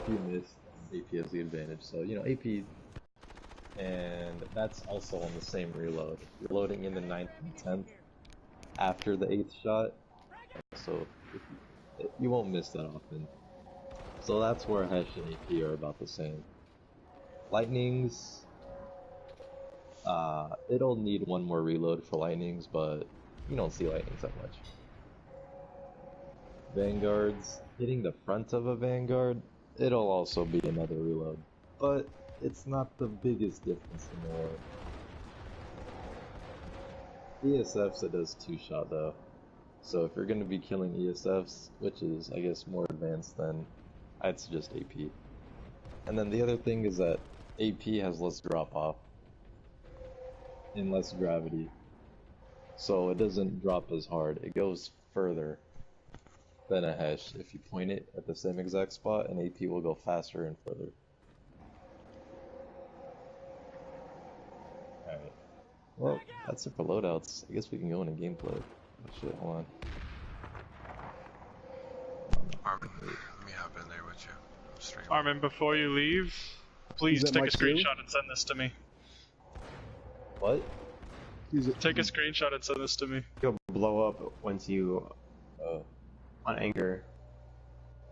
you miss, AP has the advantage. So, you know, AP, and that's also on the same reload. You're loading in the 9th and 10th after the 8th shot, so you won't miss that often. So that's where Hesh and AP are about the same. Lightnings, it'll need one more reload for Lightnings, but you don't see Lightnings that much. Vanguards, hitting the front of a Vanguard, it'll also be another reload, but it's not the biggest difference in the world. ESFs, it does 2-shot though, so if you're going to be killing ESFs, which is I guess more advanced, then I'd suggest AP. And then the other thing is that AP has less drop off and less gravity, so it doesn't drop as hard, it goes further than a Hesh. If you point it at the same exact spot, an AP will go faster and further. Alright. Well, that's it for loadouts. I guess we can go into gameplay. Oh shit, hold on. Arman, let me hop in there with you. Arman, before you leave, please take a screenshot and send this to me. What? Take a screenshot and send this to me. You'll blow up once you on anger.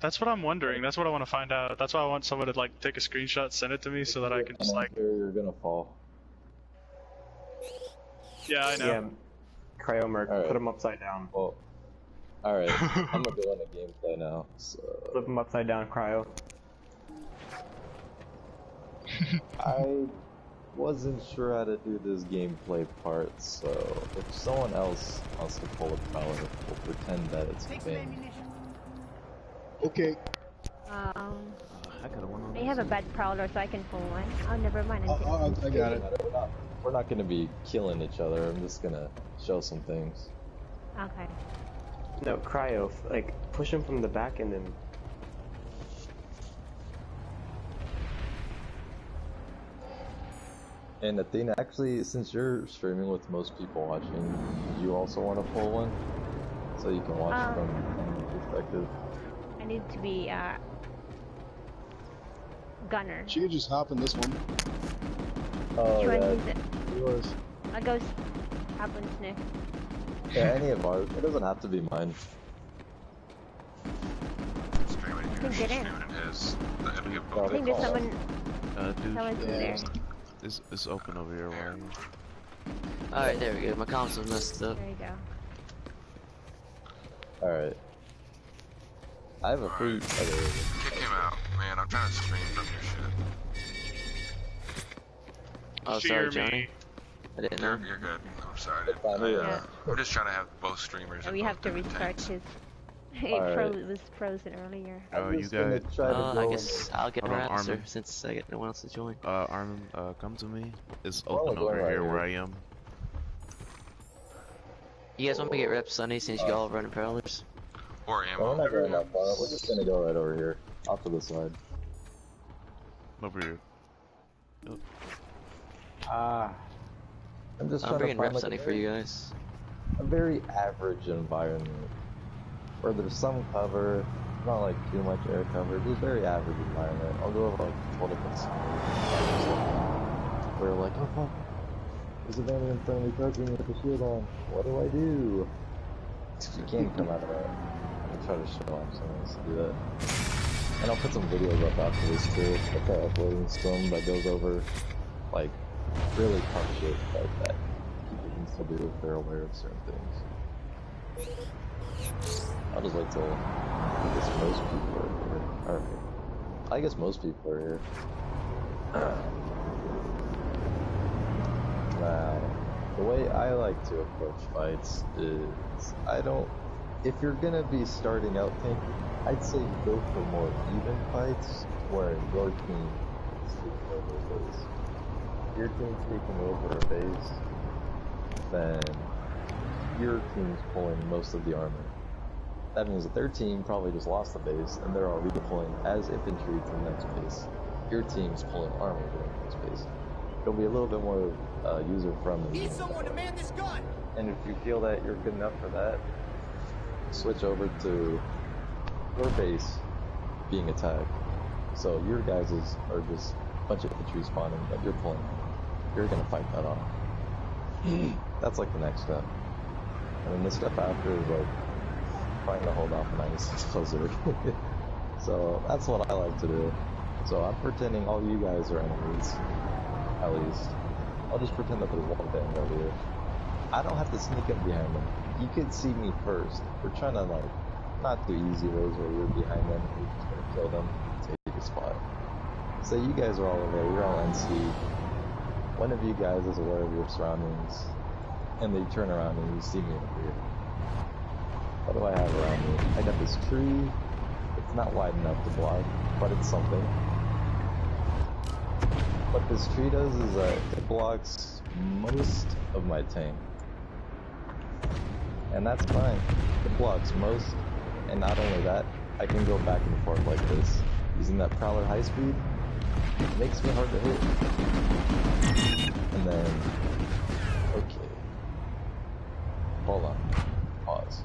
That's what I'm wondering. That's what I want to find out. That's why I want someone to like take a screenshot, send it to me, so that I can just like. You're gonna fall. Yeah, I know. Yeah, Cryomer, right. Put him upside down. Well, alright, I'm gonna go into gameplay now, so... Flip him upside down, Cryo. I wasn't sure how to do this gameplay part, so if someone else wants to pull a prowler, we'll pretend that it's a thing. Okay. I have a bad prowler, so I can pull one. Oh, never mind. I got it. We're not gonna be killing each other, I'm just gonna show some things. Okay. No, Cryo, like, push him from the back and then... And Athena, actually, since you're streaming with most people watching, do you also want to pull one? So you can watch from any perspective. I need to be, gunner. She could just hop in this one. Oh, Which one yeah. is it? Yours. I'll go hop and sniff. Yeah, any of ours. It doesn't have to be mine. I can get in. I think there's someone. Someone's in there. It's open over here. Alright, there we go. My console's messed up. There you go. Alright. I have a free. Kick him out, man. I'm trying to stream from your shit. Oh, sorry, Johnny. I didn't know. You're good. I'm sorry. Yeah. I'm just trying to have both streamers. Oh, we have to restart his. It was frozen earlier. Oh, you guys. I guess I'll get an answer since I get no one else to join. Arman, come to me. It's open over here where I am. You guys want me to get reps Sunday since you all running parallels? Or ammo. Well, we're not going that far. We're just gonna go right over here, off to the side. Over here. I'm just I'm trying bringing to find reps Sunday for you guys. A very average environment where there's some cover, not like too much air cover, just very average environment. I'll go over like a couple different scenarios. Where like, oh fuck, there's a bandit in front of me charging with the shield on. What do I do? You can't come out of that. I'll try to show off someone else to do that. And I'll put some videos up after this too. I'll try uploading some that goes over like really tough shit like that. People can still do if they're aware of certain things. I'll just wait till I guess most people are here. Or, I guess most people are here. Now, the way I like to approach fights is if you're gonna be starting out tanking, I'd say go for more even fights where your team is taking over a base. If your team's taking over a base, then your team's pulling most of the armor. That means that their team probably just lost the base and they're all redeploying as infantry to the next base. Your team's pulling armor to the next base. It'll be a little bit more user-friendly. Need someone to man this gun! And if you feel that you're good enough for that, switch over to your base being attacked. So your guys are just a bunch of infantry spawning that you're pulling. You're gonna fight that off. That's like the next step. And then the step after is like trying to hold off a 96 closer. So that's what I like to do. So I'm pretending all you guys are enemies, at least. I'll just pretend that there's one thing over here. I don't have to sneak up behind them. You could see me first. We're trying to like, not do easy ways where you're behind them, you're just gonna kill them, take a spot. So you guys are all over there, you're all NC. One of you guys is aware of your surroundings, and they turn around and you see me over here. What do I have around me? I got this tree. It's not wide enough to block, but it's something. What this tree does is it blocks most of my tank. And that's fine. It blocks most, and not only that, I can go back and forth like this. Using that Prowler high speed, it makes me hard to hit. And then, okay. Hold on. Pause.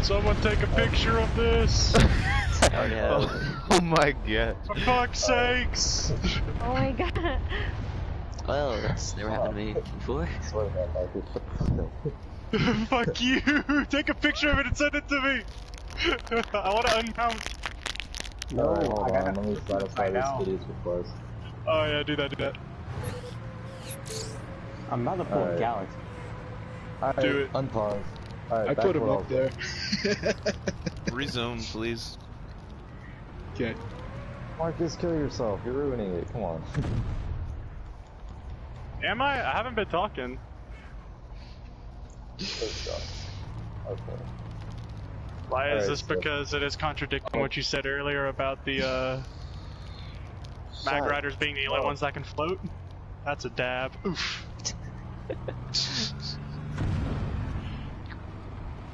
Someone take a picture of this! Oh my god. For fuck's sakes! Oh my god. Well, that's never happened to me before. Sorry about that, I just put the Fuck you! Take a picture of it and send it to me! I wanna unmount. Alright, hold on, let me satisfy this idiot's request. Oh yeah, do that. I'm about to pull Alright. Galaxy. Alright, Do it. unpause. Alright, I back put to him what up I there. was Resume, please. Okay. saying. Marcus, kill yourself, you're ruining it, come on. Am I? I haven't been talking. Okay. Why is Alright, this so- because it is contradicting what you said earlier about the mag Shut riders being the only up. ones that can float? That's a dab. Oof.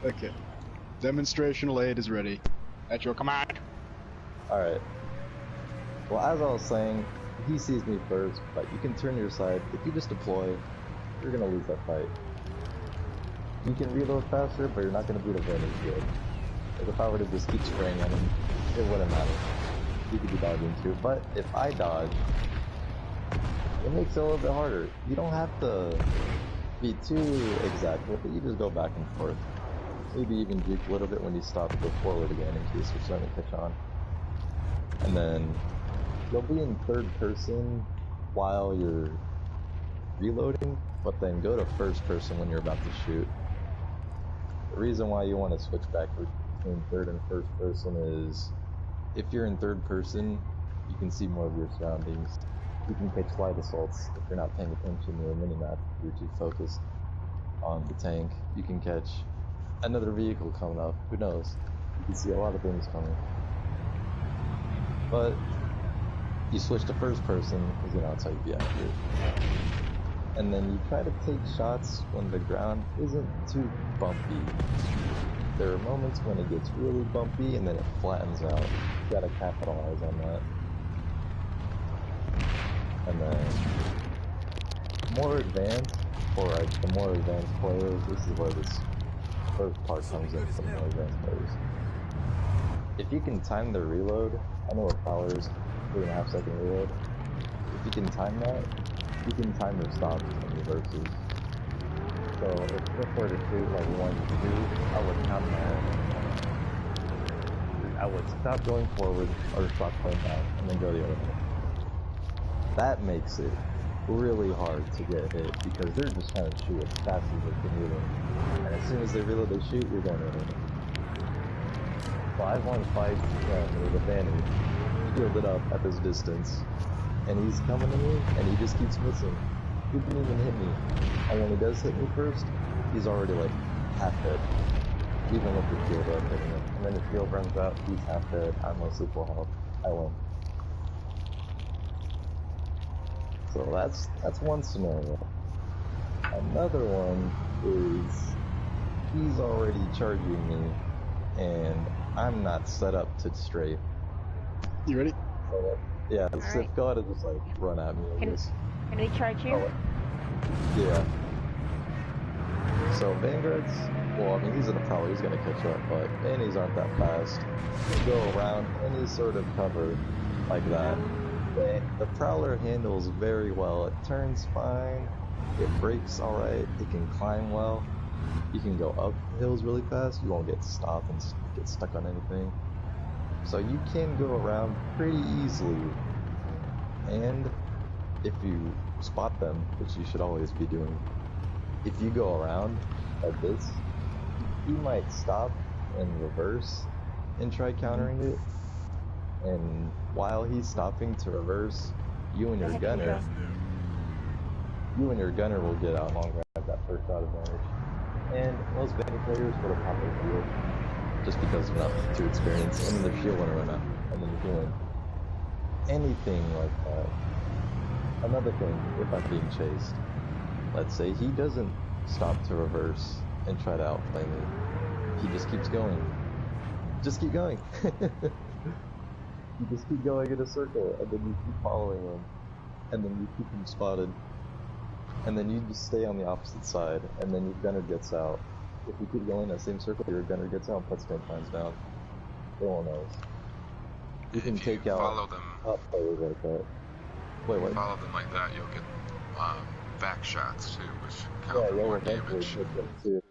Okay. Demonstrational aid is ready. At your command. Alright. Well, as I was saying, he sees me first, but you can turn your side. If you just deploy, you're gonna lose that fight. You can reload faster, but you're not gonna beat a vantage shield. Like if I were to just keep spraying at him, it wouldn't matter. You could be dodging too, but if I dodge, it makes it a little bit harder. You don't have to be too exact with it, you just go back and forth. Maybe even juke a little bit when you stop to go forward again in case you're starting to catch on. And then you'll be in third person while you're reloading, but then go to first person when you're about to shoot. The reason why you want to switch back between third and first person is if you're in third person, you can see more of your surroundings. You can catch light assaults if you're not paying attention to the minimap, if you're too focused on the tank. You can catch another vehicle coming up, who knows? You can see a lot of things coming. But you switch to first person, because you know it's how you be accurate. And then you try to take shots when the ground isn't too bumpy. There are moments when it gets really bumpy and then it flattens out. You gotta capitalize on that. And then more advanced, or like the more advanced players, this is where this first part comes in for the more advanced players. If you can time the reload, I know a Prowler's 3.5 second reload. If you can time that, you can time your stops and reverses. So if Cliff were to shoot like 1, 2, I would count that. I would stop going forward or stop going back and then go the other way. That makes it really hard to get hit because they're just trying to shoot as fast as they can reload. And as soon as they reload, they shoot, you're going to hit them. So I won fights with a Vanny, fielded up at this distance, and he's coming to me, and he just keeps missing. He didn't even hit me. And when he does hit me first, he's already like half dead. Even with the shield up hitting him. And then the shield runs out, he's half dead, I'm mostly full health. I win. So that's one scenario. Another one is he's already charging me, and I'm not set up to strafe. You ready? So, yeah, All Sif, right. go ahead and just like run at me, I Can- guess. Can we charge you? Oh, yeah. So Vanguards, well, I mean, he's in a Prowler, he's gonna catch up, but Minis aren't that fast. You go around any sort of cover like that. The Prowler handles very well. It turns fine, it brakes alright, it can climb well. You can go up hills really fast, you won't get stopped and get stuck on anything. So you can go around pretty easily. And if you spot them, which you should always be doing, if you go around like this, he might stop and reverse and try countering it. And while he's stopping to reverse, you and your gunner will get out and grab that first shot advantage. And most Vanguard players would have popped their shield just because they're not too experienced, and then their shield wouldn't run out, and then you're doing anything like that. Another thing, if I'm being chased, let's say he doesn't stop to reverse and try to outplay me. He just keeps going. Just keep going. You just keep going in a circle, and then you keep following him, and then you keep him spotted, and then you just stay on the opposite side, and then your gunner gets out. If you keep going in that same circle, your gunner gets out and puts 10 times down. No one knows. You can take out follow them, top players like that. Wait, what? Follow them like that, you'll get back shots too, which count for more damage. Too.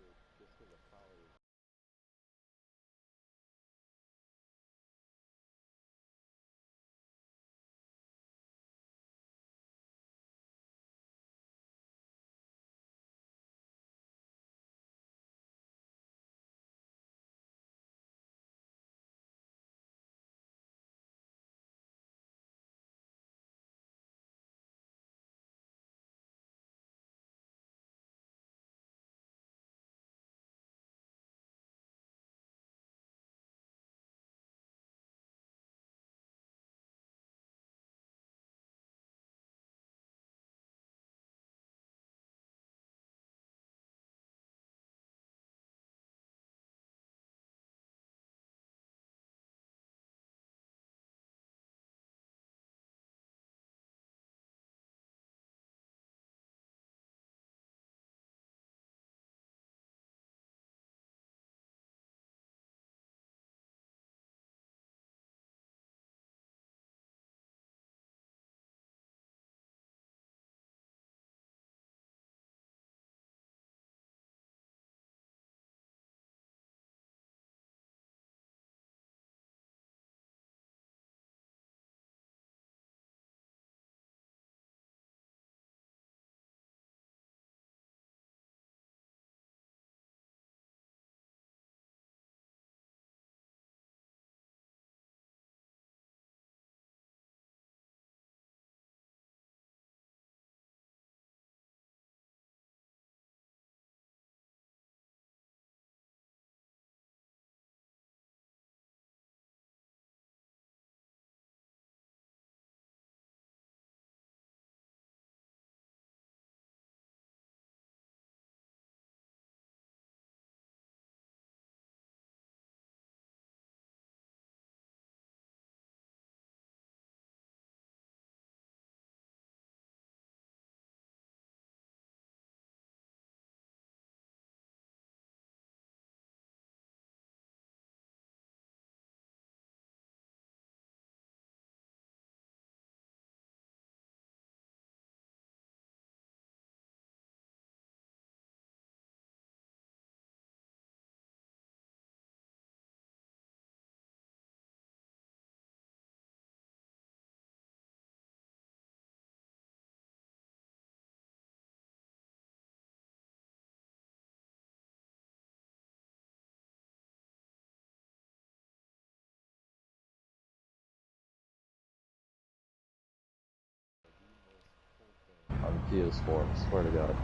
On PS4, I swear to God.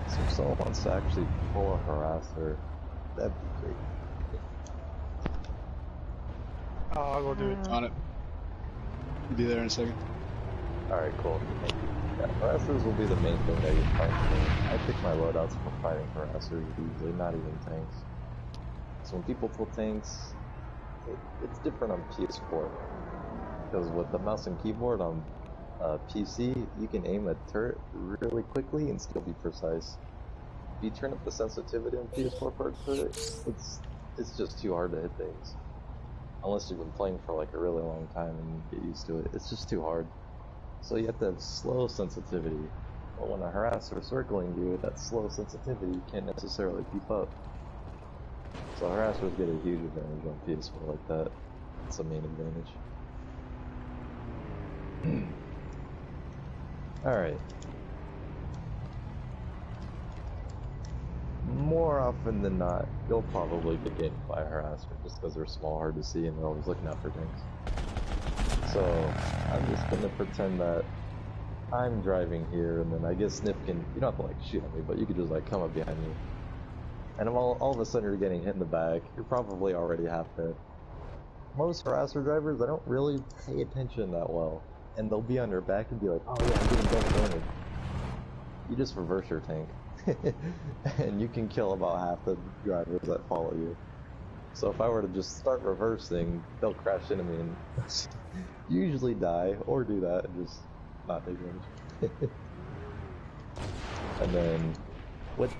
So if someone wants to actually pull a harasser, that'd be great. Oh, I'll go do it. On it. You'll be there in a second. Alright, cool. Thank you. Yeah, harassers will be the main thing that you're fighting. I pick my loadouts for fighting harassers usually, not even tanks. So when people pull tanks, it's different on PS4. Because with the mouse and keyboard on PC, you can aim a turret really quickly and still be precise. you turn up the sensitivity on PS4 perks for it, it's just too hard to hit things. Unless you've been playing for like a really long time and get used to it, it's just too hard. So you have to have slow sensitivity. But when a harasser is circling you, that slow sensitivity can't necessarily keep up. So harassers get a huge advantage on PS4 like that. It's a main advantage. Alright. More often than not, you'll probably get ganked by a harasser just because they're small, hard to see, and they're always looking out for things. So, I'm just gonna pretend that I'm driving here, and then I guess Sniff can, you don't have to like shoot at me, but you could just like come up behind me. And if all of a sudden you're getting hit in the back, you're probably already half dead. Most harasser drivers, they don't really pay attention that well. And they'll be on their back and be like, oh yeah, I'm getting double damage. You just reverse your tank. And you can kill about half the drivers that follow you. So if I were to just start reversing, they'll crash into me and usually die, or do that and just not take damage. And then, with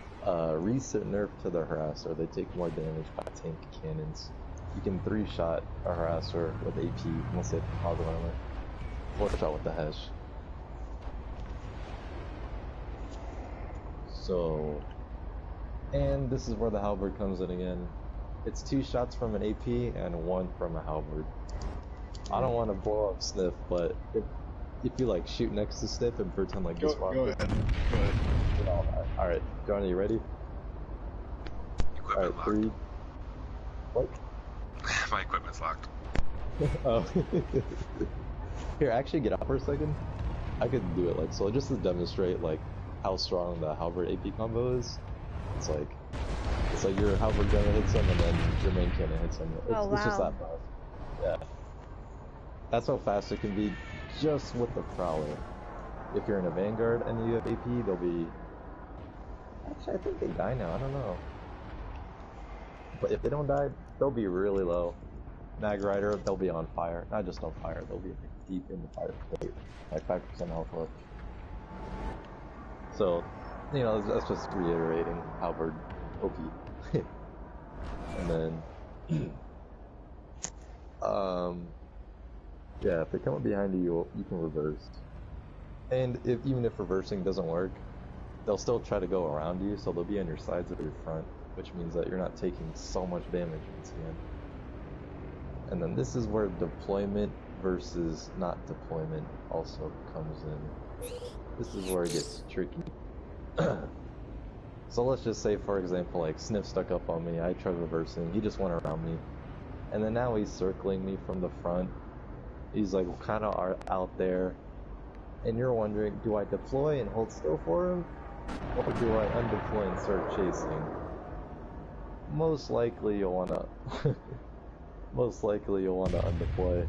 recent nerf to the harasser, they take more damage by tank cannons. You can 3-shot a harasser with AP, unless they have composite armor. 4-shot with the Hesh. So, and this is where the halberd comes in again. It's 2 shots from an AP and 1 from a halberd. I don't want to blow up Sniff, but if you like shoot next to Sniff and pretend like this one. Go ahead. Alright, John, are you ready? Equipment locked. 3. What? My equipment's locked. Oh. Here, actually get out for a second. I could do it like so, just to demonstrate like how strong the halberd AP combo is. It's like your halberd gunner hits him and then your main cannon hits him. It's just that fast. Yeah. That's how fast it can be just with the prowler. If you're in a vanguard and you have AP, they'll be... Actually, I think they die now, I don't know. But if they don't die, they'll be really low. Mag Rider, they'll be on fire. Not just on fire, they'll be deep in the fire state. Like 5% health left. So, you know, that's just reiterating halberd OP. And then, yeah, if they come up behind you, you can reverse. And even if reversing doesn't work, they'll still try to go around you, so they'll be on your sides or your front, which means that you're not taking so much damage once again. And then this is where deployment versus not deployment also comes in. This is where it gets tricky. So let's just say, for example, like Sniff stuck up on me, I tried reversing, he just went around me. And then now he's circling me from the front. He's like kind of out there. And you're wondering, do I deploy and hold still for him? Or do I undeploy and start chasing? Most likely you'll wanna undeploy.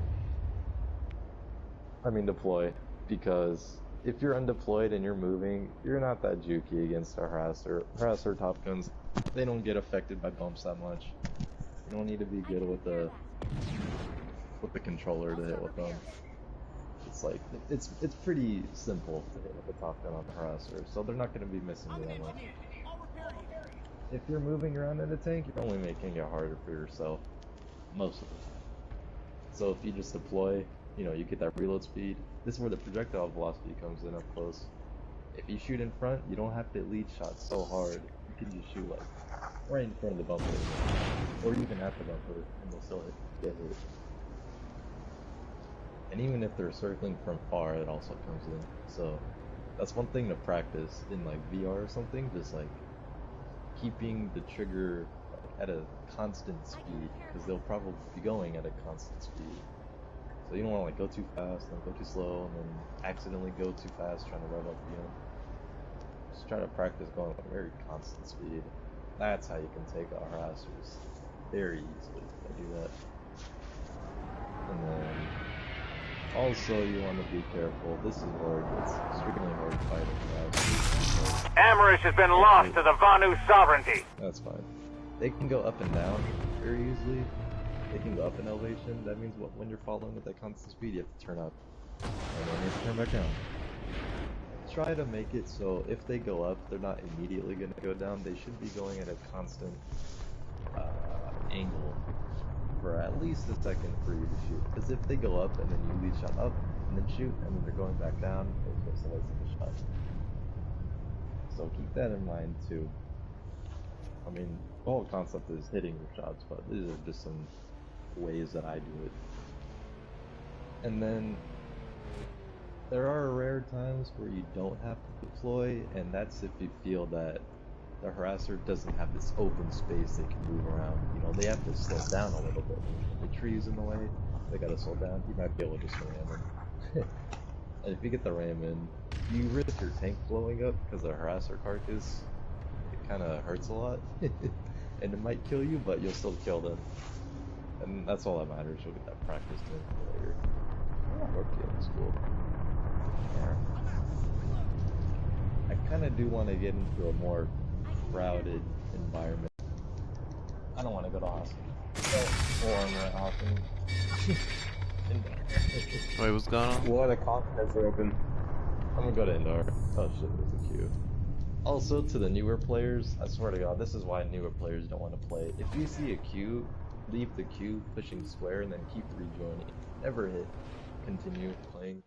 I mean deploy, because if you're undeployed and you're moving, you're not that jukey against a harasser. Harasser top guns, they don't get affected by bumps that much. You don't need to be good with the controller to hit with them. It's like, it's pretty simple to hit with the top gun on the harasser, so they're not going to be missing you that much. If you're moving around in a tank, you're only making it harder for yourself, most of the time. So if you just deploy, you know, you get that reload speed. This is where the projectile velocity comes in up close. If you shoot in front, you don't have to lead shot so hard. You can just shoot like right in front of the bumper, or even at the bumper, and they'll still get hit. And even if they're circling from far, it also comes in. So that's one thing to practice in like VR or something, just like keeping the trigger at a constant speed, because they'll probably be going at a constant speed. So you don't want to like go too fast, then go too slow, and then accidentally go too fast trying to rev up again. Just try to practice going at a very constant speed. That's how you can take out harassers very easily if I do that. And then also you want to be careful. This is where it gets extremely hard fighting harassers. Amrish has been lost to the Vanu sovereignty. That's fine. They can go up and down very easily. They can go up in elevation. That means when you're following at that constant speed, you have to turn up. And then you have to turn back down. try to make it so if they go up, they're not immediately going to go down. They should be going at a constant angle for at least a second for you to shoot. Because if they go up and then you lead shot up and then shoot and then they're going back down, it's just a waste of a shot. So keep that in mind too. I mean, the whole concept is hitting your shots, but these are just some ways that I do it. And then there are rare times where you don't have to deploy, and that's if you feel that the harasser doesn't have this open space they can move around. You know, they have to slow down a little bit. The tree's in the way, they gotta slow down. You might be able to just ram in. And if you get the ram in, you risk your tank blowing up because the harasser carcass, it kinda hurts a lot. And it might kill you, but you'll still kill them. And that's all that matters. You'll get that practice tank later. Oh, okay, that's cool. Yeah. I kinda do want to get into a more crowded environment. I don't want to go to Austin. Or I'm at Austin. Wait, what's going on? What other continents are open? I'm gonna go to indoor. Oh shit, there's a queue. Also, to the newer players, I swear to God, this is why newer players don't want to play. If you see a queue, leave the queue pushing square and then keep rejoining. Never hit continue playing.